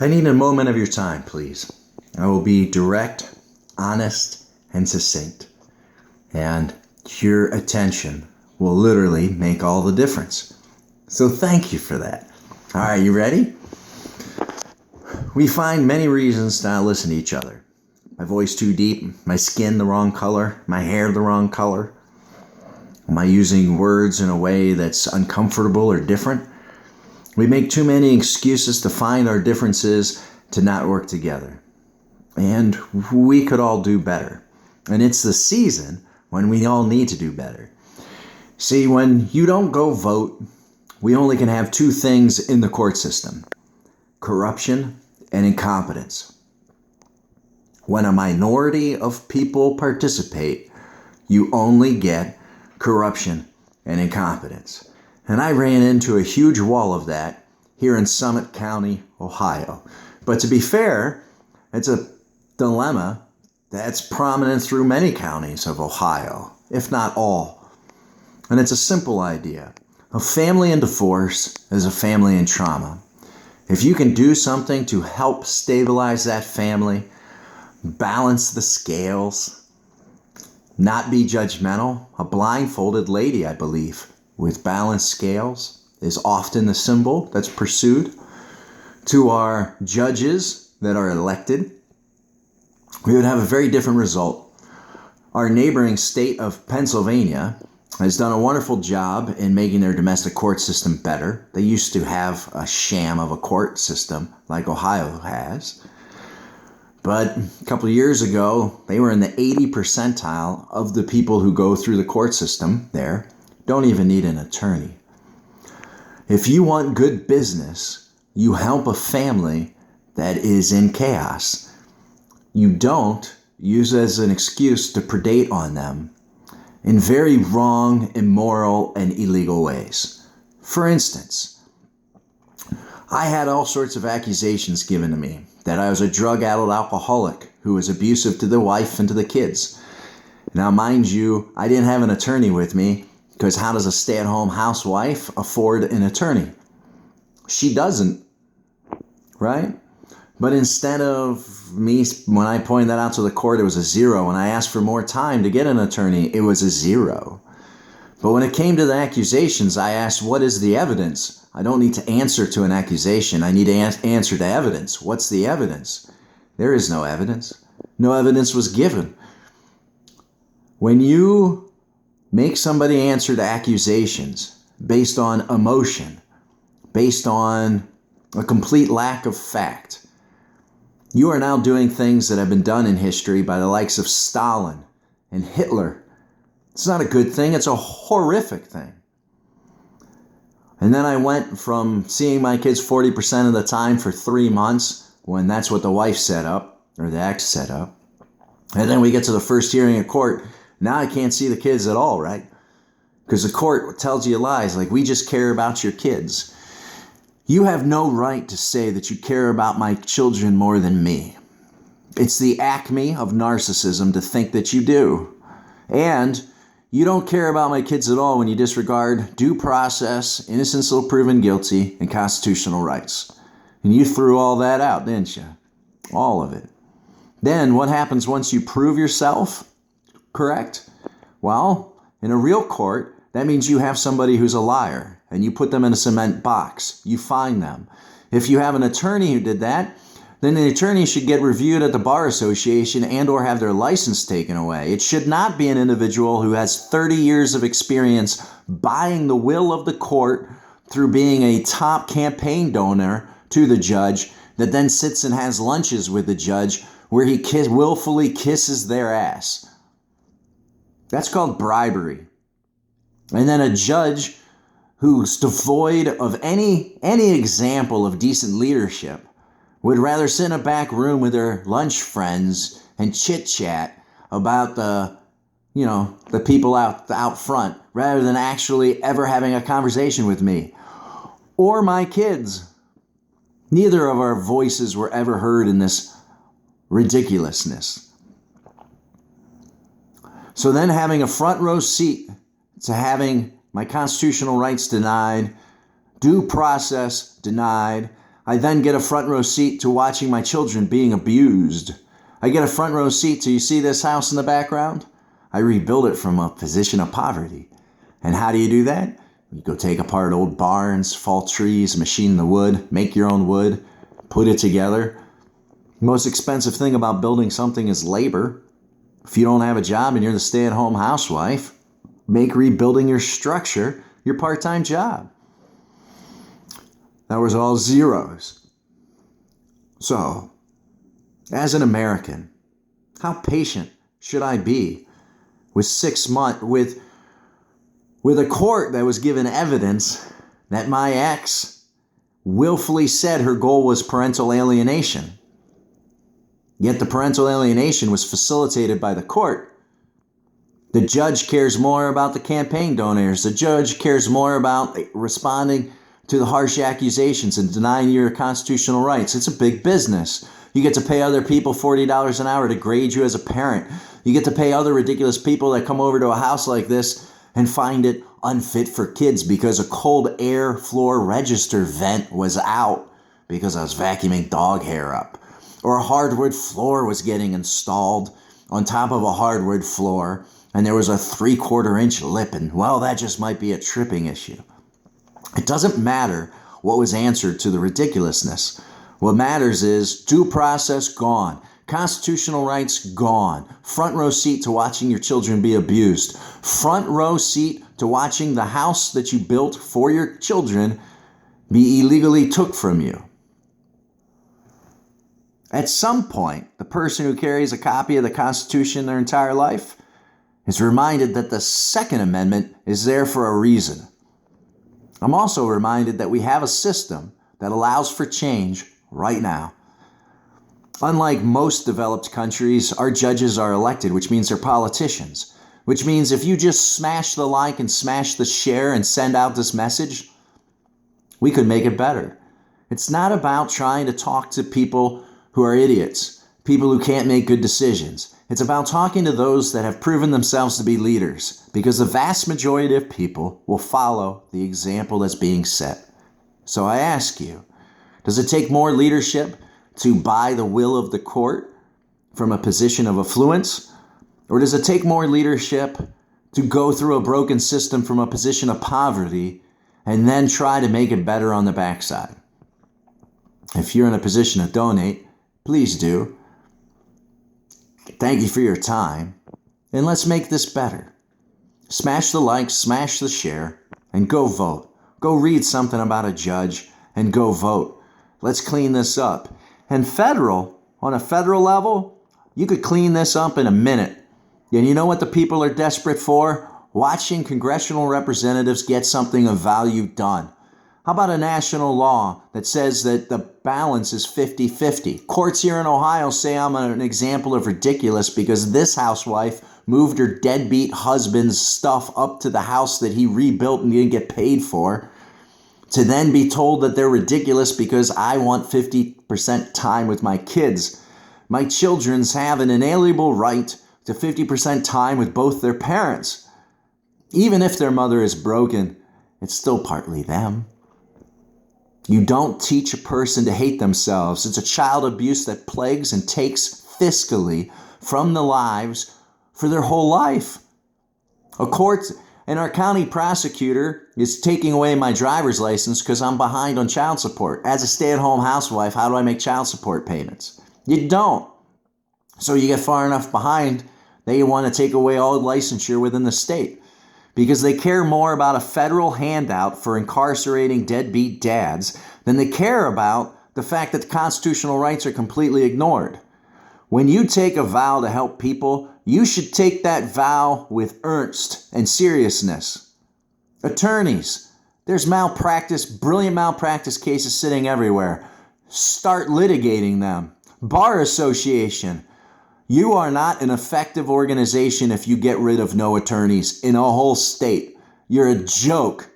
I need a moment of your time, please. I will be direct, honest, and succinct. And your attention will literally make all the difference. So thank you for that. All right, you ready? We find many reasons to not listen to each other. My voice too deep, my skin the wrong color, my hair the wrong color. Am I using words in a way that's uncomfortable or different? We make too many excuses to find our differences to not work together. And we could all do better. And it's the season when we all need to do better. See, when you don't go vote, we only can have two things in the court system: corruption and incompetence. When a minority of people participate, you only get corruption and incompetence. And I ran into a huge wall of that here in Summit County, Ohio. But to be fair, it's a dilemma that's prominent through many counties of Ohio, if not all. And it's a simple idea. A family in divorce is a family in trauma. If you can do something to help stabilize that family, balance the scales, not be judgmental, a blindfolded lady, I believe, with balanced scales is often the symbol that's pursued. To our judges that are elected, we would have a very different result. Our neighboring state of Pennsylvania has done a wonderful job in making their domestic court system better. They used to have a sham of a court system like Ohio has. But a couple of years ago, they were in the 80 percentile of the people who go through the court system there don't even need an attorney. If you want good business, you help a family that is in chaos. You don't use it as an excuse to predate on them in very wrong, immoral, and illegal ways. For instance, I had all sorts of accusations given to me that I was a drug-addled alcoholic who was abusive to the wife and to the kids. Now, mind you, I didn't have an attorney with me, because how does a stay-at-home housewife afford an attorney? She doesn't, right? But instead of me, when I pointed that out to the court, it was a 0. When I asked for more time to get an attorney, it was a 0. But when it came to the accusations, I asked, what is the evidence? I don't need to answer to an accusation. I need to answer to evidence. What's the evidence? There is no evidence. No evidence was given. When you make somebody answer to accusations based on emotion, based on a complete lack of fact, you are now doing things that have been done in history by the likes of Stalin and Hitler. It's not a good thing. It's a horrific thing. And then I went from seeing my kids 40% of the time for 3 months, when that's what the wife set up, or the ex set up. And then we get to the first hearing in court. Now I can't see the kids at all, right? Because the court tells you lies, like, we just care about your kids. You have no right to say that you care about my children more than me. It's the acme of narcissism to think that you do. And you don't care about my kids at all when you disregard due process, innocence until proven guilty, and constitutional rights. And you threw all that out, didn't you? All of it. Then what happens once you prove yourself correct? Well, in a real court, that means you have somebody who's a liar, and you put them in a cement box. You fine them. If you have an attorney who did that, then the attorney should get reviewed at the Bar Association and or have their license taken away. It should not be an individual who has 30 years of experience buying the will of the court through being a top campaign donor to the judge that then sits and has lunches with the judge where he willfully kisses their ass. That's called bribery. And then a judge who's devoid of any example of decent leadership would rather sit in a back room with their lunch friends and chit-chat about the people out front rather than actually ever having a conversation with me or my kids. Neither of our voices were ever heard in this ridiculousness. So then having a front row seat to having my constitutional rights denied, due process denied, I then get a front row seat to watching my children being abused. I get a front row seat to, you see this house in the background? I rebuild it from a position of poverty. And how do you do that? You go take apart old barns, fall trees, machine the wood, make your own wood, put it together. The most expensive thing about building something is labor. If you don't have a job and you're the stay-at-home housewife, make rebuilding your structure your part-time job. That was all zeros. So, as an American, how patient should I be with 6 months, with a court that was given evidence that my ex willfully said her goal was parental alienation? Yet the parental alienation was facilitated by the court. The judge cares more about the campaign donors. The judge cares more about responding to the harsh accusations and denying your constitutional rights. It's a big business. You get to pay other people $40 an hour to grade you as a parent. You get to pay other ridiculous people that come over to a house like this and find it unfit for kids because a cold air floor register vent was out because I was vacuuming dog hair up. Or a hardwood floor was getting installed on top of a hardwood floor and there was a 3/4 inch lip, and well, that just might be a tripping issue. It doesn't matter what was answered to the ridiculousness. What matters is due process gone, constitutional rights gone, front row seat to watching your children be abused, front row seat to watching the house that you built for your children be illegally took from you. At some point, the person who carries a copy of the Constitution their entire life is reminded that the Second Amendment is there for a reason. I'm also reminded that we have a system that allows for change right now. Unlike most developed countries, our judges are elected, which means they're politicians. Which means if you just smash the like and smash the share and send out this message, we could make it better. It's not about trying to talk to people who are idiots, people who can't make good decisions. It's about talking to those that have proven themselves to be leaders, because the vast majority of people will follow the example that's being set. So I ask you, does it take more leadership to buy the will of the court from a position of affluence? Or does it take more leadership to go through a broken system from a position of poverty and then try to make it better on the backside? If you're in a position to donate, please do. Thank you for your time, and let's make this better. Smash the like, smash the share, and go vote. Go read something about a judge and go vote. Let's clean this up. And on a federal level, you could clean this up in a minute. And you know what the people are desperate for? Watching congressional representatives get something of value done. How about a national law that says that the balance is 50-50? Courts here in Ohio say I'm an example of ridiculous because this housewife moved her deadbeat husband's stuff up to the house that he rebuilt and didn't get paid for, to then be told that they're ridiculous because I want 50% time with my kids. My children's have an inalienable right to 50% time with both their parents. Even if their mother is broken, it's still partly them. You don't teach a person to hate themselves. It's a child abuse that plagues and takes fiscally from the lives for their whole life. A court and our county prosecutor is taking away my driver's license because I'm behind on child support. As a stay-at-home housewife, how do I make child support payments? You don't. So you get far enough behind, they want to take away all licensure within the state because they care more about a federal handout for incarcerating deadbeat dads than they care about the fact that the constitutional rights are completely ignored. When you take a vow to help people, you should take that vow with earnest and seriousness. Attorneys, there's brilliant malpractice cases sitting everywhere. Start litigating them. Bar Association, you are not an effective organization if you get rid of no attorneys in a whole state. You're a joke.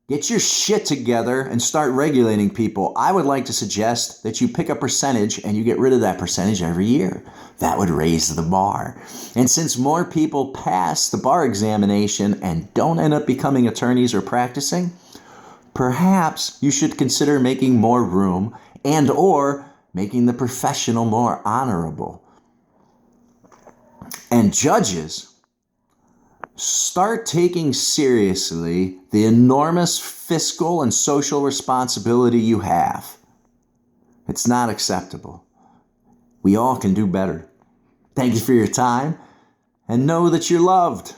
Get your shit together and start regulating people. I would like to suggest that you pick a percentage and you get rid of that percentage every year. That would raise the bar. And since more people pass the bar examination and don't end up becoming attorneys or practicing, perhaps you should consider making more room and or making the professional more honorable. And judges, start taking seriously the enormous fiscal and social responsibility you have. It's not acceptable. We all can do better. Thank you for your time, and know that you're loved.